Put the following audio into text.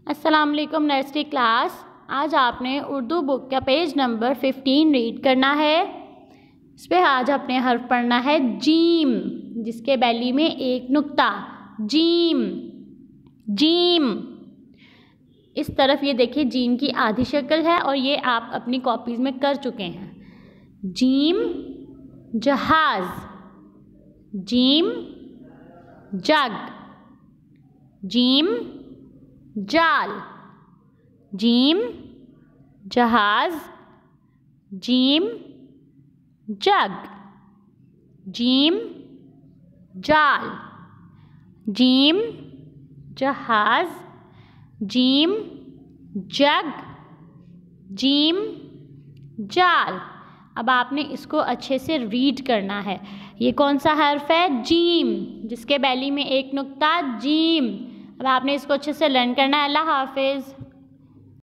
अस्सलाम वालेकुम nursery class. आज आपने उर्दू बुक का पेज नंबर 15 रीड करना है। इस पर आज आपने हर्फ पढ़ना है जीम, जिसके बैली में एक नुक्ता, जीम जीम। इस तरफ ये देखिए जीम की आधी शक्ल है और ये आप अपनी कॉपीज़ में कर चुके हैं। जीम जहाज, जीम जग, जीम जाल, जीम जहाज, जीम जग, जीम जाल, जीम जहाज, जीम जग, जीम जाल। अब आपने इसको अच्छे से रीड करना है। ये कौन सा हर्फ है? जीम, जिसके बैली में एक नुक्ता, जीम। अब आपने इसको अच्छे से लर्न करना है। अल्लाह हाफिज़।